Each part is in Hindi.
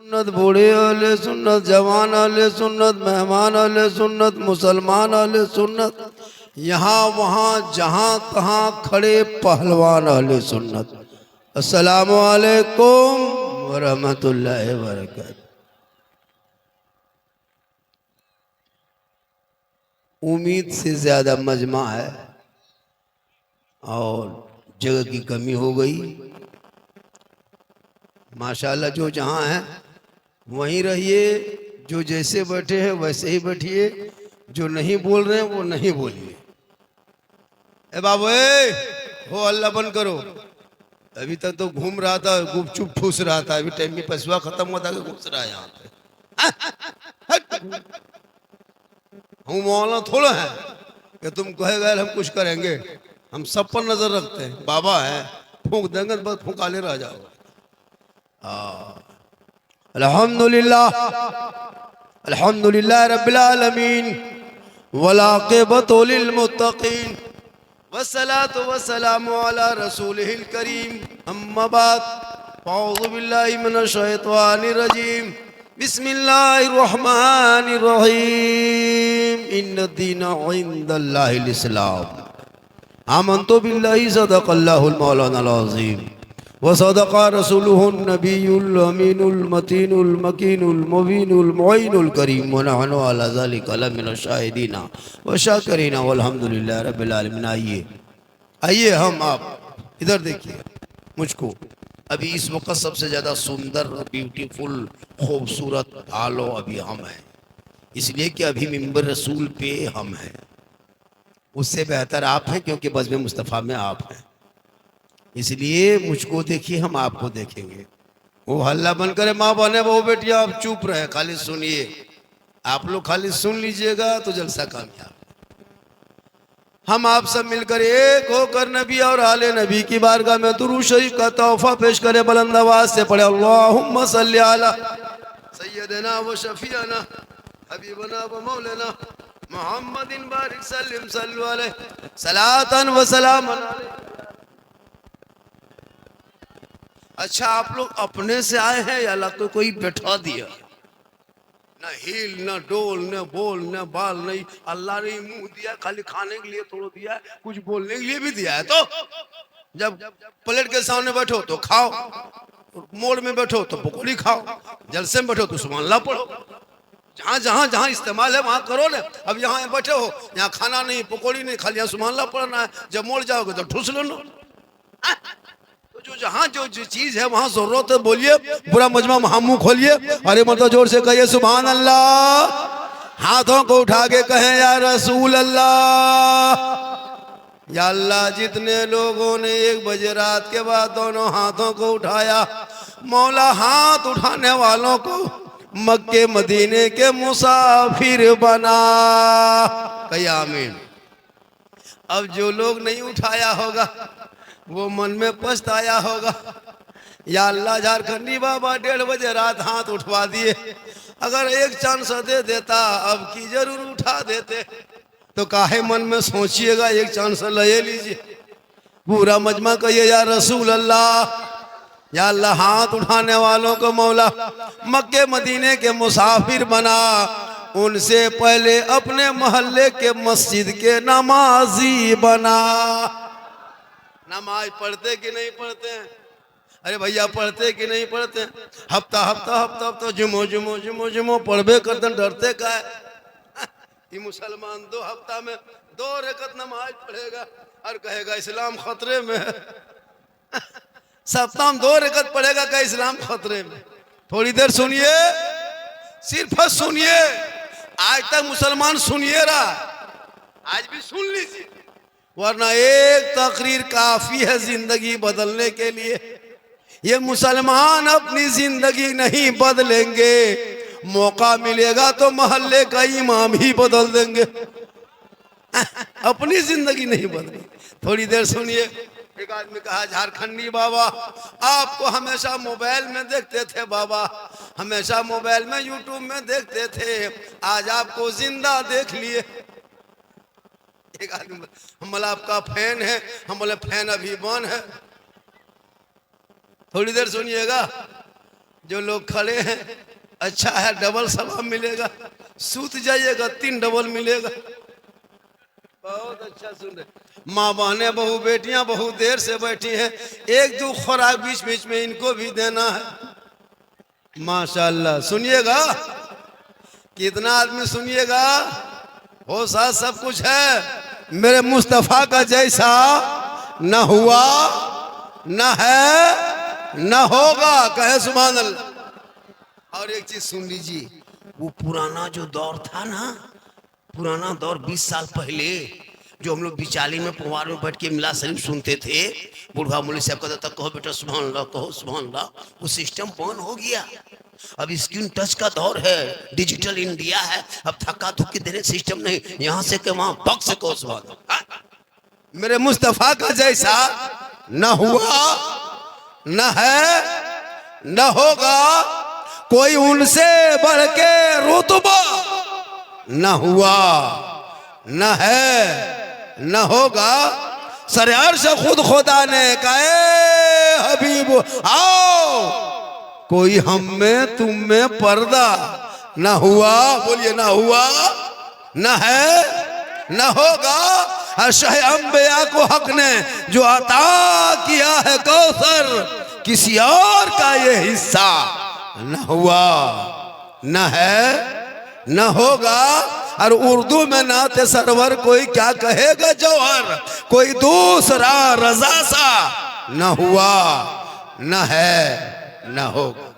सुन्नत बूढ़े अहले सुन्नत, जवान अहले सुन्नत, मेहमान अहले सुन्नत, मुसलमान अहले सुन्नत, यहाँ वहाँ जहाँ तहाँ खड़े पहलवान अहले सुन्नत। अस्सलामु अलैकुम वरहमतुल्लाहि वबरकातुहू। उम्मीद से ज्यादा मजमा है और जगह की कमी हो गई। माशाल्लाह जो जहाँ है वहीं रहिए, जो जैसे बैठे हैं वैसे ही बैठिए, जो नहीं बोल रहे हैं वो नहीं बोलिए। ए बाबू हो अल्लाह बंद करो। अभी तक तो घूम रहा था, गुपचुप ठूस रहा था, अभी टाइम में पसुआ खत्म हुआ था कि घुस रहा है यहाँ पे। हम मौलाना थोड़ा है कि तुम कहेगा हम कुछ करेंगे। हम सब पर नजर रखते हैं। बाबा है, फूंक देंगे बस फूंकाले रह जाओ। अल्हम्दुलिल्लाह अल्हम्दुलिल्लाह रब्बिल आलमीन वलाक़िबतु लिल मुत्तक़ीन वस्सलातु वस्सलामु अला रसूलिहिल करीम अम्मा बाद अऊज़ु बिल्लाहि मिनश शैतानिर रजीम बिस्मिल्लाहिर रहमानिर रहीम इन्नद-दीना इंदल्लाहिल इस्लाम आमन्तु बिल्लाहि सदक़ल्लाहुल मौलानाल अज़ीम व सदक़ा रसूलुहुन नबियुल अमीनुल मतीनुल मकीनुल मुबीनुल मुईनुल करीम व नहनु अला ज़ालिका लमिनश शाहिदीना व शाकिरीना वल्हम्दुलिल्लाहि रब्बिल आलमीन। आइए हम आप इधर देखिए मुझको। अभी इस वक्त सबसे ज़्यादा सुंदर ब्यूटीफुल खूबसूरत आलो अभी हम हैं, इसलिए कि अभी मिंबर रसूल पे हम हैं। उससे बेहतर आप हैं क्योंकि बज़्म मुस्तफ़ा में आप हैं, इसलिए मुझको देखिए हम आपको देखेंगे। वो हल्ला बन करे माँ बने वो बेटिया आप चुप रहे, खाली सुनिए। आप लोग खाली सुन लीजिएगा तो जलसा कामयाब। हम आप सब मिलकर एक होकर नबी और आले नबी की बारगाह में दुरूद शरीफ का तोहफा पेश करे। बुलंद आवाज से पढ़े अल्लाहुम्मा सल्ली अला सय्यदना व शफीअना हबीबना व मौलाना मुहम्मदिन बारिक सल्लिम सल्लु अलैहि सलातन व सलामन अलैहि। अच्छा, आप लोग अपने से आए हैं या अल्लाह को कोई बैठा दिया? न हिल न डोल न बोल न बाल नहीं, अल्लाह ने मुंह दिया खाली खाने के लिए थोड़ा दिया है, कुछ बोलने के लिए भी दिया है। तो जब प्लेट के सामने बैठो तो खाओ, मोड़ में बैठो तो पकौड़ी खाओ, जलसे में बैठो तो सुभान अल्लाह पढ़ो। जहाँ जहाँ जहाँ इस्तेमाल है वहाँ करो ना। अब यहाँ बैठे हो, यहाँ खाना नहीं पकौड़ी नहीं, खाली यहाँ सुभान अल्लाह पढ़ना है। जब मोड़ जाओगे तो ठूस लो। तो जो जहाँ जो चीज है वहां जरूरत है बोलिए। पूरा मजमा मुंह खोलिए, अरे मतलब जोर से कहिए सुभान अल्लाह। हाथों को उठा के कहें या रसूल अल्लाह। या अल्लाह, जितने लोगों ने 1 बजे रात के बाद दोनों हाथों को उठाया, मौला हाथ उठाने वालों को मक्के मदीने के मुसाफिर बना। कहिए आमीन। अब जो लोग नहीं उठाया होगा वो मन में पछताया होगा। या अल्लाह, झारखंडी बाबा 1:30 बजे रात हाथ उठवा दिए, अगर एक चांस दे देता अब की जरूर उठा देते। तो काहे मन में सोचिएगा, एक चांस ले लीजिए। पूरा मजमा कहिए या रसूल अल्लाह। या अल्लाह, हाथ उठाने वालों को मौला मक्के मदीने के मुसाफिर बना, उनसे पहले अपने मोहल्ले के मस्जिद के नमाजी बना। नमाज पढ़ते कि नहीं पढ़ते हैं? अरे भैया पढ़ते कि नहीं पढ़ते हैं? हफ्ता हफ्ता हफ्ता हफ्ता जुमो जुमो जुमो जुमो पढ़बे करते, डरते का है? ये मुसलमान 2 हफ्ता में 2 रकत नमाज पढ़ेगा और कहेगा इस्लाम खतरे में है। सप्ताह में 2 रकत पढ़ेगा का इस्लाम खतरे में। थोड़ी देर सुनिए, सिर्फ सुनिए। आज तक मुसलमान सुनिए रहा, आज भी सुन लीजिए, वरना एक तकरीर काफी है जिंदगी बदलने के लिए। ये मुसलमान अपनी जिंदगी नहीं बदलेंगे, मौका मिलेगा तो मोहल्ले का इमाम ही बदल देंगे। अपनी जिंदगी नहीं बदलेंगे। थोड़ी देर सुनिए। एक आदमी कहा, झारखंडी बाबा आपको हमेशा मोबाइल में देखते थे, बाबा हमेशा मोबाइल में यूट्यूब में देखते थे, आज आपको जिंदा देख लिए। एक आदमी, हम बोला आपका फैन है, हम बोले फैन अभी बन है। थोड़ी देर सुनिएगा। जो लोग खड़े हैं अच्छा है, डबल सवाब मिलेगा। सूत जाइएगा 3 डबल मिलेगा। बहुत अच्छा सुन रहे। माँ बहने बहू बेटियां बहुत देर से बैठी हैं, 1-2 खुराक बीच बीच में इनको भी देना है। माशाल्लाह सुनिएगा, कितना आदमी सुनिएगा, हो साथ सब कुछ है। मेरे मुस्तफा का जैसा न हुआ न है न होगा, कहे सुभान अल्लाह। और एक चीज सुन लीजिए, वो पुराना जो दौर था ना, पुराना दौर 20 साल पहले, जो हम लोग बिचाली में पुवार में बैठ के मिला शरीफ सुनते थे, बूढ़ा मौलवी साहब कहता था कहो बेटा सुभान अल्लाह, कहो सुभान अल्लाह। वो सिस्टम बंद हो गया। अब स्क्रीन टच का दौर है, डिजिटल इंडिया है। अब थका थुकी देने सिस्टम नहीं, यहाँ से के वहां पक से कहो सुभान अल्लाह। मेरे मुस्तफा का जैसा न हुआ न है न होगा, कोई उनसे बढ़ के रुतबा न हुआ न है न होगा। सर अर्श खुद खुदा ने कहा हबीब आओ, कोई हम में तुम में पर्दा न हुआ, बोलिए न हुआ न है न होगा। अर्शह अंबिया को हक ने जो अता किया है कौसर, किसी और का ये हिस्सा न हुआ न है न होगा। और उर्दू में नाते सरवर कोई क्या कहेगा जौहर, कोई दूसरा रजा सा न हुआ न है न होगा।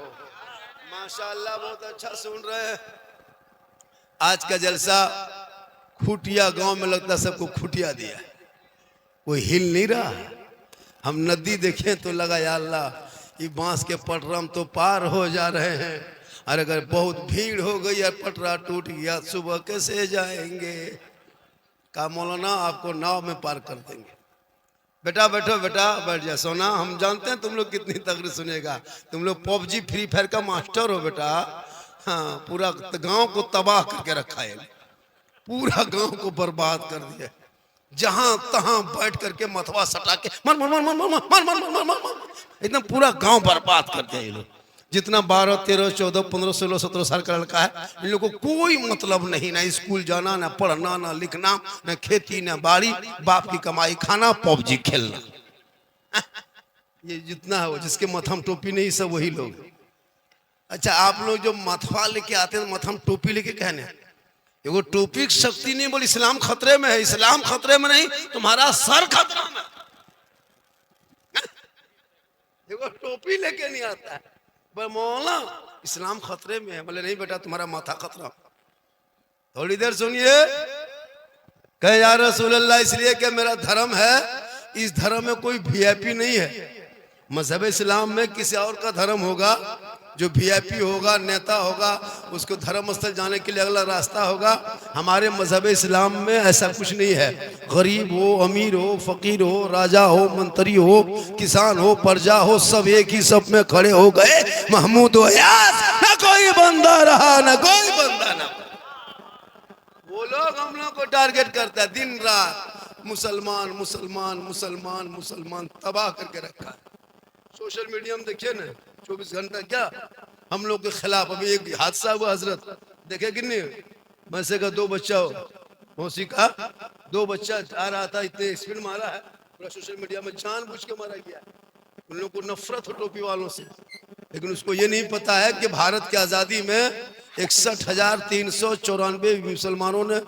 माशाअल्लाह बहुत अच्छा सुन रहे हैं। आज का जलसा खुटिया गांव में लगता सबको खुटिया दिया, कोई हिल नहीं रहा। हम नदी देखें तो लगा या अल्लाह ये बांस के पटरम तो पार हो जा रहे हैं, और अगर बहुत भीड़ हो गई और पटरा टूट गया सुबह कैसे जाएंगे। का मौलाना आपको नाव में पार कर देंगे। बेटा बैठो, बेटा बैठ जा सोना, हम जानते हैं तुम लोग कितनी तकरीर सुनेगा। तुम लोग पबजी फ्री फायर का मास्टर हो बेटा। हाँ, पूरा गांव को तबाह करके रखा है, पूरा गांव को बर्बाद कर दिया। जहां तहां बैठ करके मथवा सटा के मर मर मर मर मर मर मर मर मर मर, एकदम पूरा गांव बर्बाद कर दिया ये लोग। जितना 12, 13, 14, 15, 16, 17 साल का लड़का है, इन लोगों को कोई मतलब नहीं, ना स्कूल जाना, ना पढ़ना, ना लिखना, ना खेती, ना बाड़ी, बाप की कमाई खाना, पबजी खेलना। ये जितना है वो, जिसके मथम टोपी नहीं, सब वही लोग। अच्छा, आप लोग जो मथवा लेके आते हैं, मथम टोपी लेके कहने, वो टोपी शक्ति नहीं, बोल इस्लाम खतरे में है। इस्लाम खतरे में नहीं, तुम्हारा सर खतरा में। देखो टोपी लेके नहीं आता है, मौला इस्लाम खतरे में है। बोले नहीं बेटा तुम्हारा माथा खतरा। थोड़ी देर सुनिए, कहे या रसूल अल्लाह, इसलिए कि मेरा धर्म है, इस धर्म में कोई वीआईपी नहीं है। मजहब इस्लाम में किसी और का धर्म होगा, जो वीआईपी होगा, नेता होगा, उसको धर्म स्थल जाने के लिए अगला रास्ता होगा। हमारे मजहब इस्लाम में ऐसा कुछ नहीं है। गरीब हो, अमीर हो, फकीर हो, राजा हो, मंत्री हो, किसान हो, प्रजा हो, सब एक ही सब में खड़े हो गए। महमूद हो यास, न कोई बंदा रहा न कोई बंदा ना। वो लोग हम लोग को टारगेट करता है दिन रात, मुसलमान मुसलमान मुसलमान मुसलमान, तबाह करके रखा है। सोशल मीडिया में देखिए ना, 24 घंटा क्या हम लोग के खिलाफ। अभी एक हादसा हुआ हजरत, देखे कि नहीं, मैसे का 2 बच्चा हो, मौसी का 2 बच्चा आ रहा था, इतने स्पीड मारा है, पूरा सोशल मीडिया में जानबूझ के मारा गया। उन लोग को नफरत हो टोपी वालों से, लेकिन उसको ये नहीं पता है कि भारत की आज़ादी में 61,394 मुसलमानों ने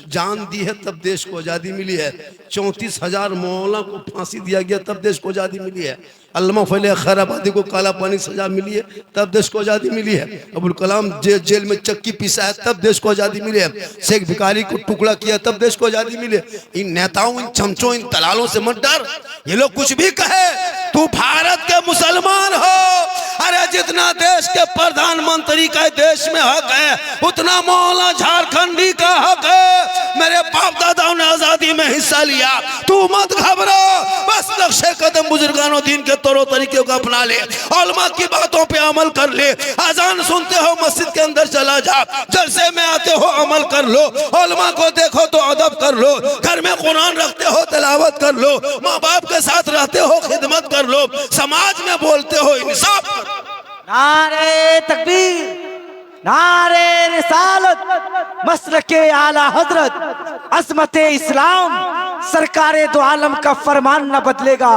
जान दी है, तब देश को आज़ादी मिली है। 34,000 मौलाना को फांसी दिया गया, तब देश को आज़ादी मिली है। अल्लामा फैले खैराबादी को काला पानी सजा मिली है, तब देश को आज़ादी मिली है। अबुल कलाम जेल में चक्की पीसा है, तब देश को आज़ादी मिली है। शेख भिखारी को टुकड़ा किया, तब देश को आज़ादी मिली है। इन नेताओं, इन चमचों, इन दलालों से मत डर। ये लोग कुछ भी कहे, तू भारत के मुसलमान हो। अरे जितना देश के प्रधानमंत्री का देश में हक है, उतना मौलाना झारखंडी का हक है। मेरे बाप दादाओं ने आजादी में हिस्सा लिया, तू मत घबरा। बस नक्शे कदम बुजुर्गानों दीन के तौर तरीके को अपना ले, उलमा की बातों पे अमल कर ले। अजान सुनते हो मस्जिद के अंदर चला जा, जलसे में आते हो अमल कर लो, उलमा को देखो तो अदब कर लो, घर में कुरान रखते हो तिलावत कर लो, माँ बाप के साथ रहते हो खिदमत कर लो, समाज में बोलते हो इंसाफ कर लो। नारे तकबीर, नारे रिसालत, मसलके आला हजरत, अजमते इस्लाम, सरकारे दो आलम का फरमान न बदलेगा,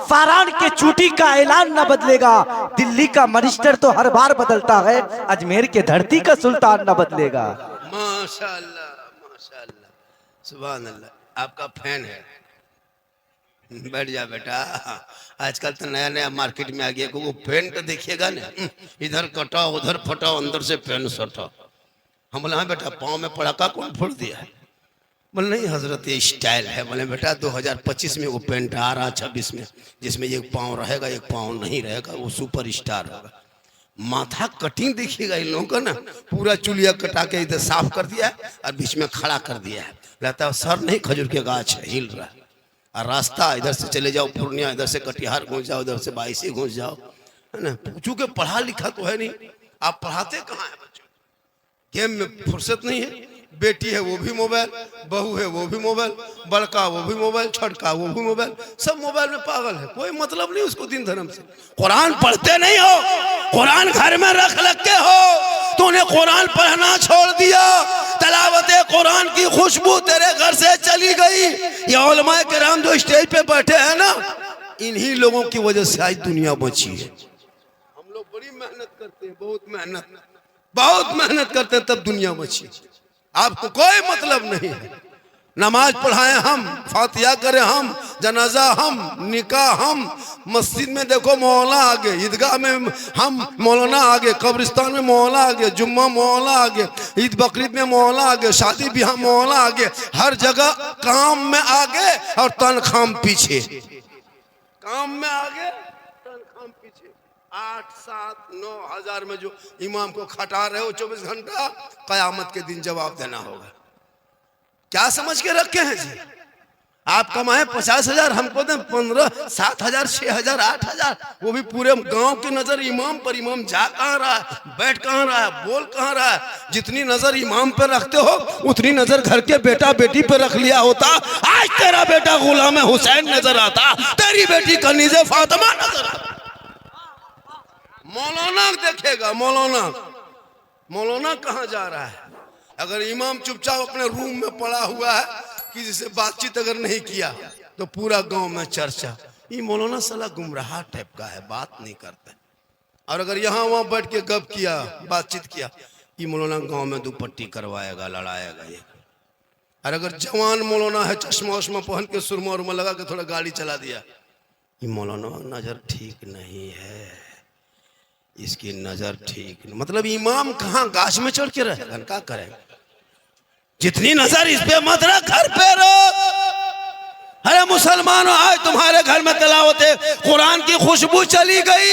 फारान के चूटी का ऐलान न बदलेगा। दिल्ली का मिनिस्टर तो हर बार बदलता है, अजमेर के धरती का सुल्तान न बदलेगा। माशाअल्लाह माशाअल्लाह, सुभान अल्लाह। आपका फैन है, बैठ जा बेटा। आजकल तो नया नया मार्केट में आ गया, वो फैन तो देखिएगा ना, इधर कटा उधर फटा, अंदर से फैन सटा। हम बोले हाँ बेटा, पाँव में पड़ाका कौन फोड़ दिया है? बोले नहीं हजरत ये स्टाइल है। बोले बेटा 2025 में वो पेंट आ रहा 26 में, जिसमें एक पाँव रहेगा एक पाँव नहीं रहेगा, वो सुपर स्टार होगा। माथा कटिंग देखिएगा इन लोगों का ना, पूरा चुलिया कटा के इधर साफ कर दिया है और बीच में खड़ा कर दिया है। लगता है सर नहीं, खजूर के गाछ है, हिल रहा है। और रास्ता इधर से चले जाओ पूर्णिया, इधर से कटिहार घुस जाओ, इधर से बाईसी घुस जाओ, है ना। चूंकि पढ़ा लिखा तो है नहीं, आप पढ़ाते कहाँ है बच्चों? गेम में फुर्सत नहीं है। बेटी है वो भी मोबाइल, बहू है वो भी मोबाइल, बड़का वो भी मोबाइल, छोटका वो भी मोबाइल, सब मोबाइल में पागल है। कोई मतलब नहीं उसको दिन धर्म से। कुरान पढ़ते नहीं हो, कुरान घर में रख के हो, तूने कुरान पढ़ना छोड़ दिया, तलावते कुरान की खुशबू तेरे घर से चली गई। ये उलमाए किराम जो स्टेज पे बैठे हैं ना, इन्हीं लोगों की वजह से आज दुनिया बची है। हम लोग बड़ी मेहनत करते हैं, बहुत मेहनत करते हैं, तब दुनिया बची। आपको कोई मतलब नहीं है। नमाज पढ़ाएं हम, फातिहा करें हम, जनाजा हम, निकाह हम, मस्जिद में देखो मौलाना आगे, ईदगाह में हम मौलाना आगे, कब्रिस्तान में मौलाना आगे, जुम्मा मौलाना आगे, ईद बकरीद में मौलाना आगे, शादी ब्याह मौलाना आगे, हर जगह काम में आगे और तनख्वाह पीछे। काम में आगे, तनख्वाह पीछे। 8, 7, 9 हजार में जो इमाम को खटा रहे हो 24 घंटा, कयामत के दिन जवाब देना होगा। क्या समझ के रखे हैं जी? आप कमाए 50,000, हमको दें 15, 7,000, 6,000, 8,000, वो भी पूरे गांव की नजर इमाम पर। इमाम जा कहाँ रहा है, बैठ कहाँ रहा है, बोल कहाँ रहा है? जितनी नजर इमाम पर रखते हो उतनी नजर घर के बेटा बेटी पर रख लिया होता। आज तेरा बेटा गुलाम हुसैन नजर आता, तेरी बेटी कनीज़े फातिमा नजर आता। मौलाना देखेगा, मौलाना कहाँ जा रहा है? अगर इमाम चुपचाप अपने रूम में पड़ा हुआ है, किसी से बातचीत अगर नहीं किया तो पूरा गांव में चर्चा, ये मौलाना साला गुमराह टाइप का है, बात नहीं करता। और अगर यहाँ वहाँ बैठ के गप किया, बातचीत किया, ये मौलाना गांव में दुपट्टी करवाएगा, लड़ाएगा ये। और अगर जवान मौलाना है, चश्मा वश्मा पहन के सुरमा उरमा लगा के थोड़ा गाड़ी चला दिया, ये मौलाना नजर ठीक नहीं है, इसकी नजर ठीक नहीं। मतलब इमाम कहाँ गाछ में चढ़ के रहेगा, क्या करेगा? जितनी नजर इस पे मत रख, घर पे रख। अरे मुसलमानों, आज तुम्हारे घर में तिलावते कुरान की खुशबू चली गई।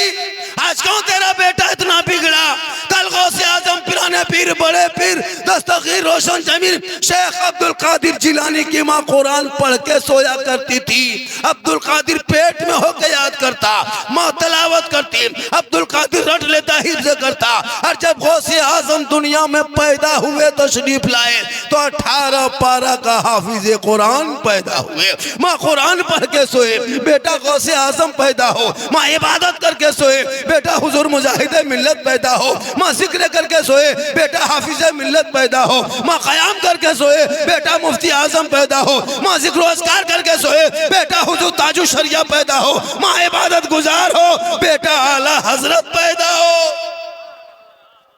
आज क्यों तेरा बेटा इतना बिगड़ा? कल गौसे आजम पिराने पीर, बड़े पीर, दस्तगीर रोशन जमीर शेख अब्दुल कादिर जिलानी की माँ कुरान पढ़ के सोया करती थी। अब्दुल कादिर पेट में होकर याद करता, माँ तलावत करती, अब्दुल कादिर रट लेता, हिफ्ज़ करता। और जब गौसे आजम दुनिया में पैदा हुए, तशरीफ लाए, तो 18 पारा का हाफिज कुरान पैदा हुए। माँ कुरान पढ़ के सोए, बेटा गौसे आजम पैदा हो। माँ इबादत करके सोए, बेटा हुजूर मुजाहिद मिल्लत पैदा हो। माँ जिक्र करके सोए, बेटा हाफिज मिल्लत पैदा हो। माँ क़याम करके सोए, बेटा मुफ्ती आजम पैदा हो। माँ जिक्र अस्कार करके सोए, बेटा हुजूर ताजु शरिया पैदा हो। माँ इबादत गुजार हो, बेटा आला हजरत पैदा हो।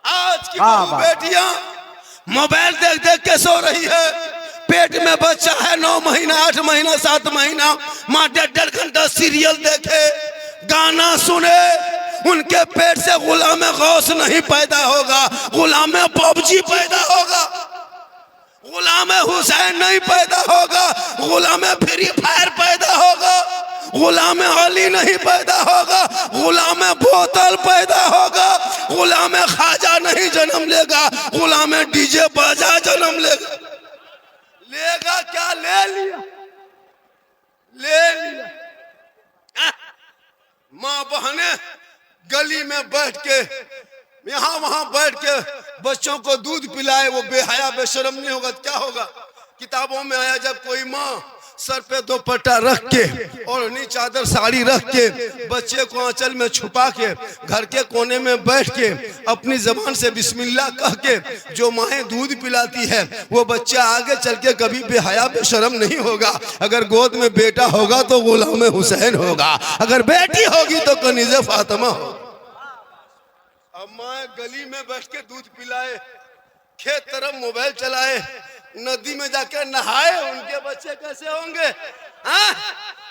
आज की बेटियां मोबाइल देख देख के सो रही है, पेट में बच्चा है 9 महीना, 8 महीना, 7 महीना, माँ 1.5 घंटा सीरियल देखे, गाना सुने, उनके पेट से गुलाम गौस नहीं पैदा होगा, गुलाम पबजी पैदा होगा, गुलाम हुसैन नहीं पैदा होगा, गुलाम फ्री फायर पैदा होगा, गुलाम अली नहीं पैदा होगा, गुलाम बोतल पैदा होगा, गुलाम खाजा नहीं जन्म लेगा, गुलाम डीजे बाजा जन्म लेगा। लेगा क्या? ले लिया। माँ बहने गली में बैठ के, यहाँ वहां बैठ के बच्चों को दूध पिलाए, वो बेहया बेशरम नहीं होगा? क्या होगा? किताबों में आया, जब कोई माँ सर पे दुपट्टा रख के ओढ़नी चादर साड़ी रख के बच्चे को आंचल में छुपा के घर के कोने में बैठ के अपनी जबान से बिस्मिल्लाह कह के जो माएँ दूध पिलाती है वो बच्चा आगे चल के कभी बेहया बेशरम नहीं होगा। अगर गोद में बेटा होगा तो गुलाम हुसैन होगा, अगर बेटी होगी तो कनीज़े फातिमा होगा। अब माँ गली में बैठ के दूध पिलाए, खेत तरफ मोबाइल चलाए, नदी में जाके नहाए, उनके बच्चे कैसे होंगे? हाँ?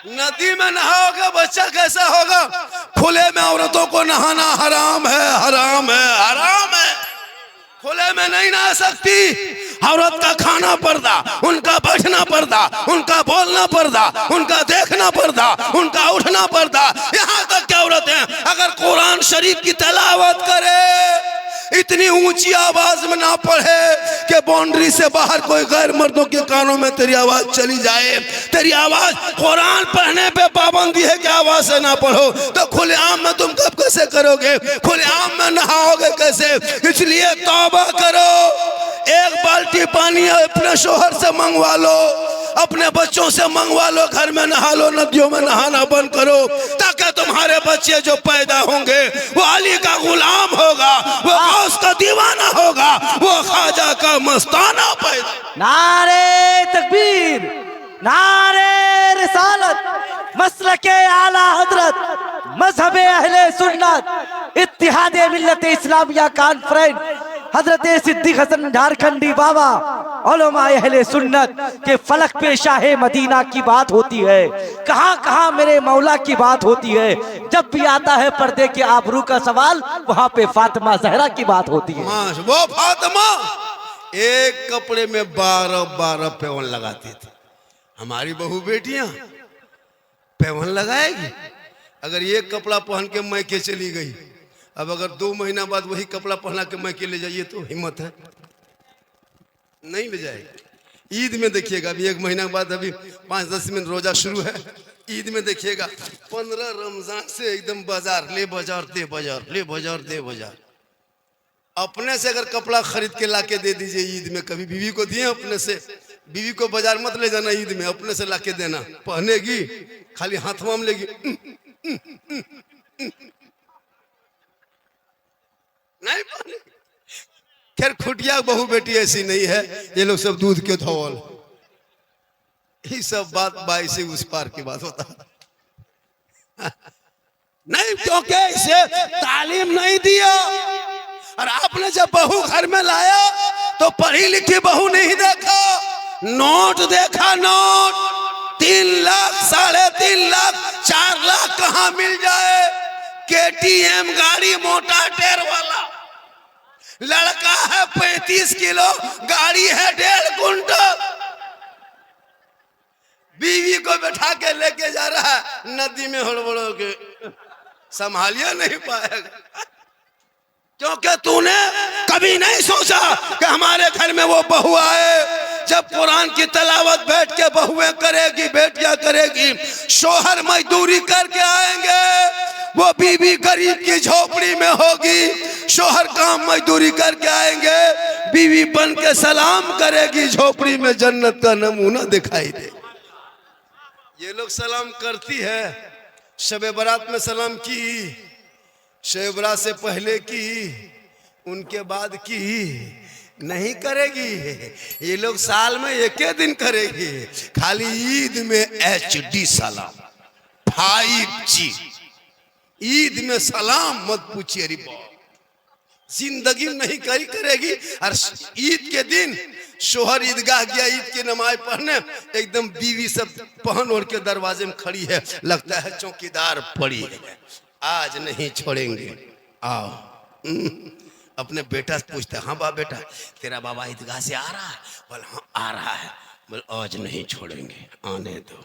नदी में नहाओगे बच्चा कैसा होगा? खुले में औरतों को नहाना हराम है, हराम है, हराम है। खुले में नहीं नहा सकती औरत का खाना पर्दा, उनका बैठना पर्दा, उनका बोलना पर्दा, उनका देखना पर्दा, उनका उठना पर्दा। यहाँ तक क्या औरतें अगर कुरान शरीफ की तिलावत करे इतनी ऊंची आवाज में ना पढ़े कि बाउंड्री से बाहर कोई गैर मर्दों के कानों में तेरी आवाज चली जाए, तेरी आवाज कुरान पढ़ने पे पाबंदी है कि आवाज से ना पढ़ो, तो खुलेआम में तुम कब कैसे करोगे? खुलेआम में नहाओगे कैसे? इसलिए तौबा करो, एक बाल्टी पानी अपने शोहर से मंगवा लो, अपने बच्चों से मंगवा लो, घर में नहा लो, नदियों में नहाना बंद करो, ताकि तुम्हारे बच्चे जो पैदा होंगे वो अली का गुलाम होगा, वो गौस का दीवाना होगा, वो ख्वाजा का मस्ताना पैदा। नारे तकबीर, नारे रिसालत, मसलके आला हजरत, मजहबे अहले सुन्नत, इत्तिहादे मिल्लत इस्लामिया कॉन्फ्रेंस हजरत सिद्दीक हसन झारखंडी बाबा उलमाए अहले सुन्नत के फलक पे शाहे मदीना की बात होती है। कहाँ कहाँ मेरे मौला की बात होती है। जब भी आता है पर्दे के आबरू का सवाल, वहाँ पे फातिमा जहरा की बात होती है। वो फातिमा एक कपड़े में 12-12 पेवन लगाती थी। हमारी बहू बेटियां पेवन लगाएगी? अगर एक कपड़ा पहन के मैके चली गई, अब अगर 2 महीना बाद वही कपड़ा पहना के मैके ले जाइए तो हिम्मत है? नहीं ले जाएगी। ईद में देखिएगा, अभी 1 महीना बाद, अभी 5-10 मिनट रोजा शुरू है, ईद में देखिएगा 15 रमजान से एकदम बाजार ले बाजार दे बाजार, ले बाजार दे बाजार। अपने से अगर कपड़ा खरीद के लाके दे दीजिए ईद में, कभी बीवी को दिए अपने से, बीवी को बाजार मत ले जाना ईद में, अपने से लाके देना, पहनेगी खाली हाथ में लेगी, नहीं पहने। खैर खुटिया बहू बेटी ऐसी नहीं है, ये लोग सब दूध के धौल, ये सब बात 22 से उस पार की बात होता नहीं, क्योंकि इसे तालीम नहीं दिया। और आपने जब बहू घर में लाया तो पढ़ी लिखी बहू नहीं देखा, नोट देखा, नोट 3 लाख, 3.5 लाख, 4 लाख कहाँ मिल जाए? KTM गाड़ी मोटा टायर वाला, लड़का है 35 किलो, गाड़ी है 1.5 कुंटल, बीवी को बैठा के लेके जा रहा है नदी में, हड़बड़ो के संभालिया नहीं पाएगा। क्योंकि तूने कभी नहीं सोचा कि हमारे घर में वो बहू आए, जब कुरान की तिलावत बैठ के बहुएं करेगी, बेटियां करेगी, शोहर मजदूरी करके आएंगे, वो बीवी गरीब की झोपड़ी में होगी, शोहर काम मजदूरी करके आएंगे, बीवी बन के सलाम करेगी, झोपड़ी में जन्नत का नमूना दिखाई दे। ये लोग सलाम करती है, शबे बारात में सलाम की, शबे बारात से पहले की, उनके बाद की नहीं करेगी। ये लोग साल में 1 दिन करेगी, खाली ईद में HD सलाम, 5G। ईद में सलाम मत पूछिए, रे बाप, जिंदगी नहीं करेगी। और ईद के दिन शोहर ईदगाह गया ईद की नमाज पढ़ने, एकदम बीवी सब पहन ओढ़ के दरवाजे में खड़ी है, लगता है चौकीदार पड़ी है, आज नहीं छोड़ेंगे, आओ। अपने बेटा से पूछते, हाँ बाप बेटा तेरा बाबा ईदगाह से आ रहा है? बोल हाँ आ रहा है। बोल आज नहीं छोड़ेंगे, आने दो,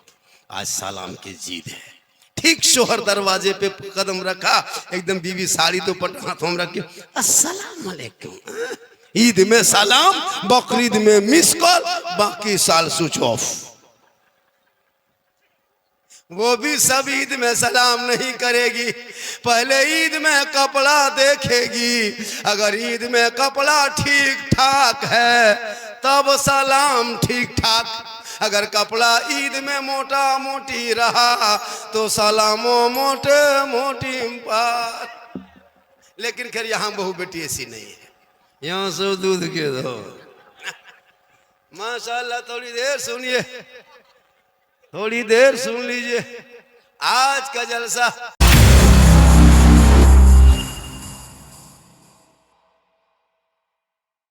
आज सलाम की जिद है। ठीक शोहर दरवाजे पे कदम रखा, एकदम बीवी साड़ी तो पट हाथों में रख के अस्सलाम वालेकुम। ईद में सलाम, बकरीद में मिस कॉल, बाकी साल स्विच ऑफ। वो भी सब ईद में सलाम नहीं करेगी, पहले ईद में कपड़ा देखेगी, अगर ईद में कपड़ा ठीक ठाक है तब सलाम ठीक ठाक, अगर कपड़ा ईद में मोटा मोटी रहा तो सलामो मोटे मोटी बात। लेकिन खैर यहाँ बहू बेटी ऐसी नहीं है, यहाँ सब दूध के दो। माशाल्लाह, थोड़ी देर सुनिए, थोड़ी देर सुन लीजिए। आज का जलसा